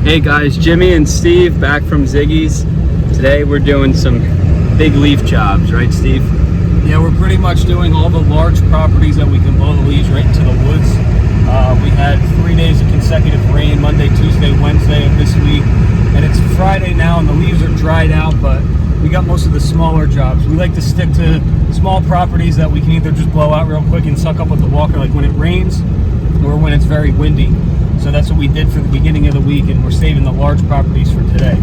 Hey guys, Jimmy and Steve back from Ziggy's. Today we're doing some big leaf jobs, right Steve? Yeah, we're pretty much doing all the large properties that we can blow the leaves right into the woods. We had 3 days of consecutive rain, Monday, Tuesday, Wednesday of this week, and it's Friday now and the leaves are dried out, but we got most of the smaller jobs. We like to stick to small properties that we can either just blow out real quick and suck up with the walker like when it rains or when it's very windy. So that's what we did for the beginning of the week, and we're saving the large properties for today.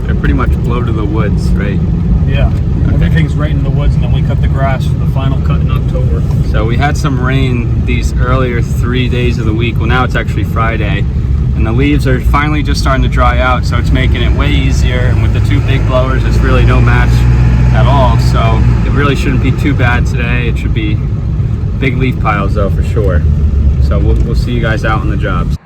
They're pretty much blow to the woods, right? Yeah, okay. Everything's right in the woods, and then we cut the grass for the final cut in October. So we had some rain these earlier 3 days of the week. Well, now it's actually Friday, and the leaves are finally just starting to dry out, so it's making it way easier. And with the two big blowers, it's really no match at all. So it really shouldn't be too bad today. It should be big leaf piles though, for sure. So we'll see you guys out on the jobs.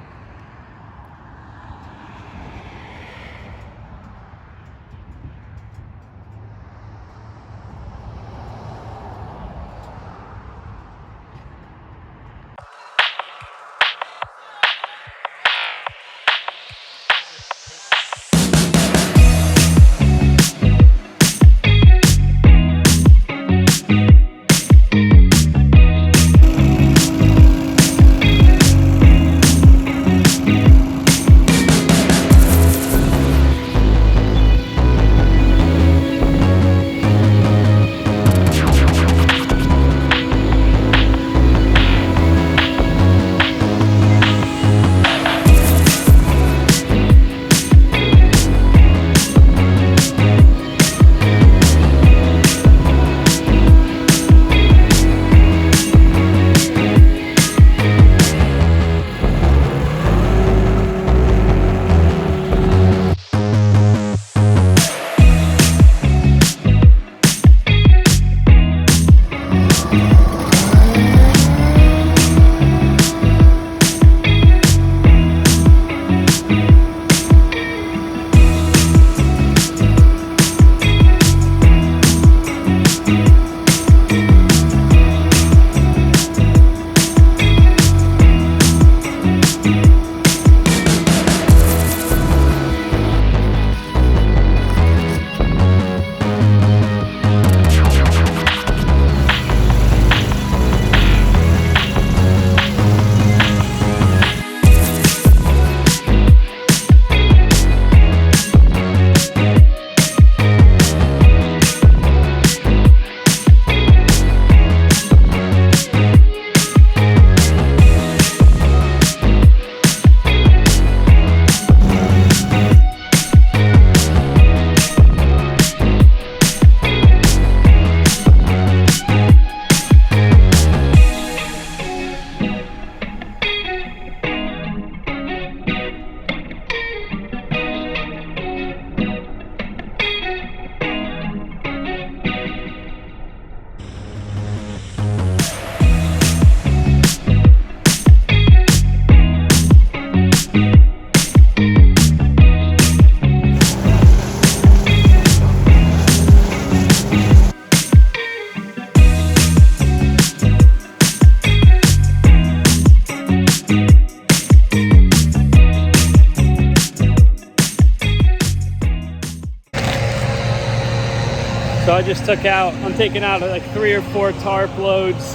So I just I'm taking out like 3 or 4 tarp loads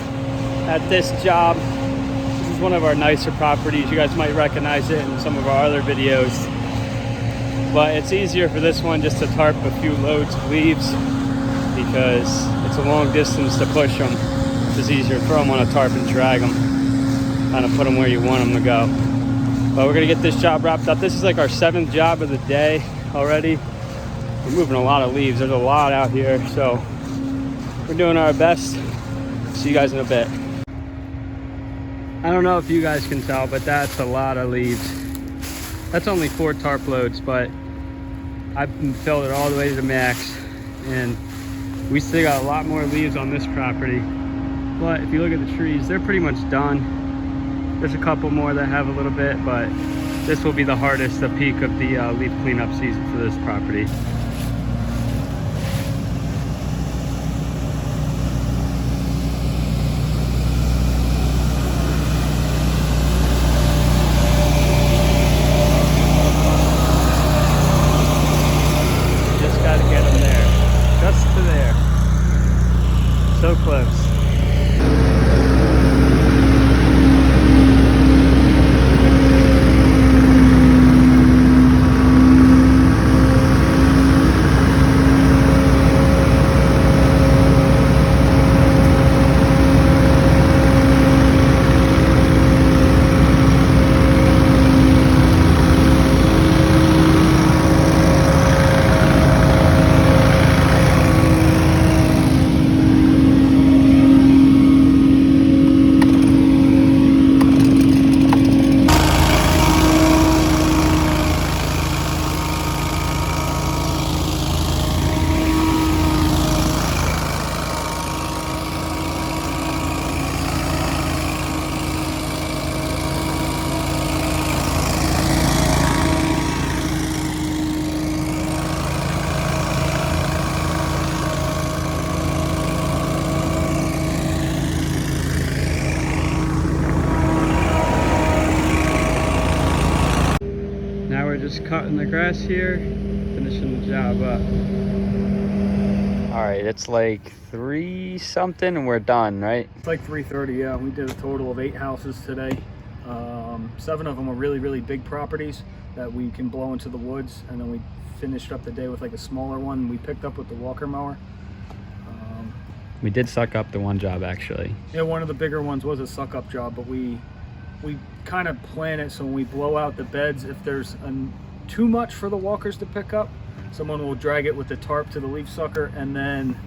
at this job. This is one of our nicer properties. You guys might recognize it in some of our other videos. But it's easier for this one just to tarp a few loads of leaves because it's a long distance to push them. It's just easier to throw them on a tarp and drag them. Kind of put them where you want them to go. But we're gonna get this job wrapped up. This is like our 7th job of the day already. We're moving a lot of leaves. There's a lot out here, so we're doing our best. See you guys in a bit. I don't know if you guys can tell, but that's a lot of leaves. That's only 4 tarp loads, but I've filled it all the way to the max, and we still got a lot more leaves on this property. But if you look at the trees, they're pretty much done. There's a couple more that have a little bit, but this will be the hardest, the peak of the leaf cleanup season for this property. just cutting the grass here, finishing the job up. All right, it's like 3 something and we're done, right? It's like 3:30, yeah. We did a total of 8 houses today. 7 of them are really, really big properties that we can blow into the woods, and then we finished up the day with like a smaller one we picked up with the walker mower. We did suck up the one job actually. Yeah, one of the bigger ones was a suck up job, but we kind of plan it so when we blow out the beds, if there's too much for the walkers to pick up, someone will drag it with the tarp to the leaf sucker, and then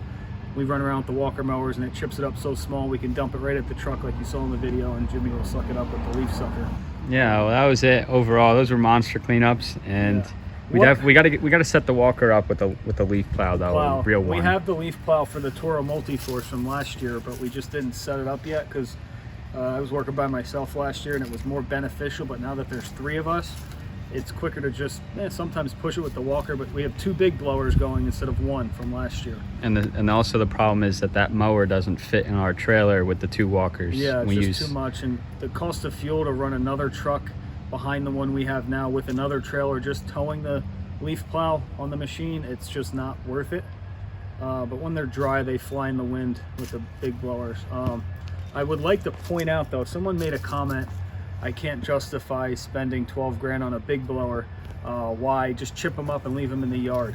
we run around with the walker mowers and it chips it up so small we can dump it right at the truck like you saw in the video, and Jimmy will suck it up with the leaf sucker. Yeah, well, that was it overall. Those were monster cleanups, and yeah. we got to set the walker up with the leaf plow though, a real one. We have the leaf plow for the Toro Multi-Force from last year, but we just didn't set it up yet because I was working by myself last year and it was more beneficial. But now that there's 3 of us, it's quicker to just sometimes push it with the walker. But we have 2 big blowers going instead of 1 from last year. And also the problem is that mower doesn't fit in our trailer with the 2 walkers. Yeah, it's just too much, and the cost of fuel to run another truck behind the one we have now with another trailer just towing the leaf plow on the machine, it's just not worth it. But when they're dry, they fly in the wind with the big blowers. I would like to point out though, someone made a comment, I can't justify spending 12 grand on a big blower. Why? Just chip them up and leave them in the yard.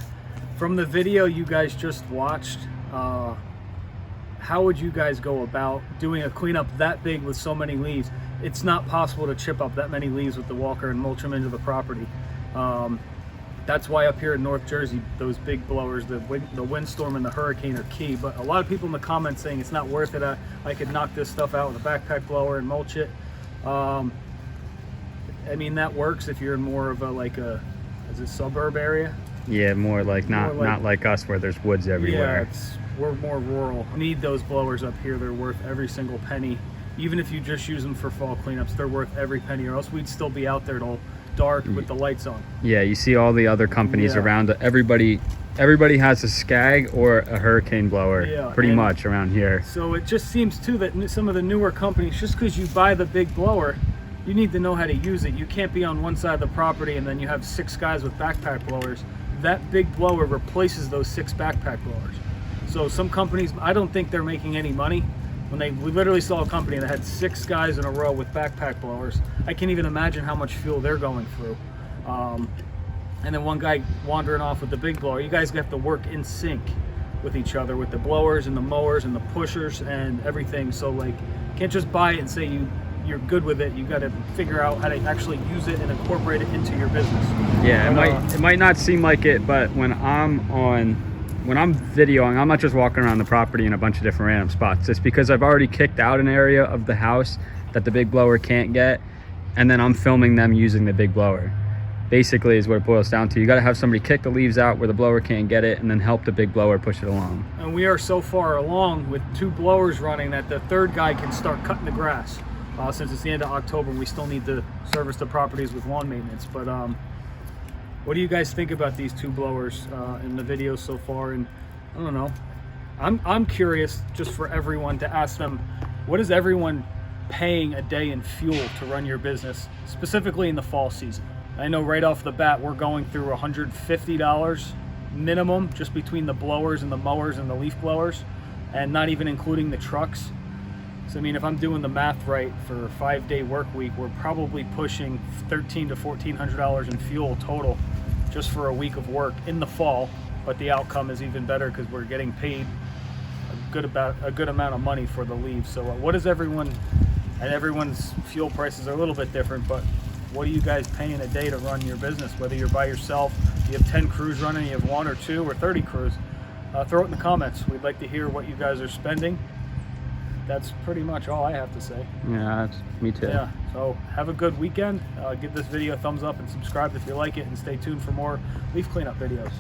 From the video you guys just watched, how would you guys go about doing a cleanup that big with so many leaves? It's not possible to chip up that many leaves with the walker and mulch them into the property. That's why up here in North Jersey, those big blowers, the Windstorm and the Hurricane are key. But a lot of people in the comments saying it's not worth it. I could knock this stuff out with a backpack blower and mulch it. I mean, that works if you're in more of is it suburb area? Yeah, more like not like us where there's woods everywhere. Yeah, we're more rural. We need those blowers up here. They're worth every single penny. Even if you just use them for fall cleanups, they're worth every penny, or else we'd still be out there till dark with the lights on. Yeah, you see all the other companies around. Everybody has a Scag or a Hurricane blower, pretty much around here. So it just seems too that some of the newer companies, just because you buy the big blower, you need to know how to use it. You can't be on one side of the property and then you have 6 guys with backpack blowers. That big blower replaces those 6 backpack blowers. So some companies, I don't think they're making any money. We literally saw a company that had 6 guys in a row with backpack blowers. I can't even imagine how much fuel they're going through. And then one guy wandering off with the big blower. You guys have to work in sync with each other, with the blowers and the mowers and the pushers and everything. So you can't just buy it and say you're good with it. You got to figure out how to actually use it and incorporate it into your business. Yeah, it might not seem like it, but when I'm videoing, I'm not just walking around the property in a bunch of different random spots. It's because I've already kicked out an area of the house that the big blower can't get, and then I'm filming them using the big blower. Basically is what it boils down to. You got to have somebody kick the leaves out where the blower can't get it, and then help the big blower push it along. And we are so far along with 2 blowers running that the 3rd guy can start cutting the grass. Since it's the end of October, we still need to service the properties with lawn maintenance. But what do you guys think about these 2 blowers in the video so far? And I don't know, I'm curious just for everyone to ask them, what is everyone paying a day in fuel to run your business, specifically in the fall season? I know right off the bat we're going through $150 minimum just between the blowers and the mowers and the leaf blowers, and not even including the trucks. So I mean, if I'm doing the math right, for a 5-day work week, we're probably pushing $1,300 to $1,400 in fuel total just for a week of work in the fall. But the outcome is even better because we're getting paid a good amount of money for the leaves. So what is everyone's fuel prices are a little bit different, but what are you guys paying a day to run your business? Whether you're by yourself, you have 10 crews running, you have 1 or 2 or 30 crews, throw it in the comments. We'd like to hear what you guys are spending. That's pretty much all I have to say. Yeah, me too. Yeah, so have a good weekend. Give this video a thumbs up and subscribe if you like it, and stay tuned for more leaf cleanup videos.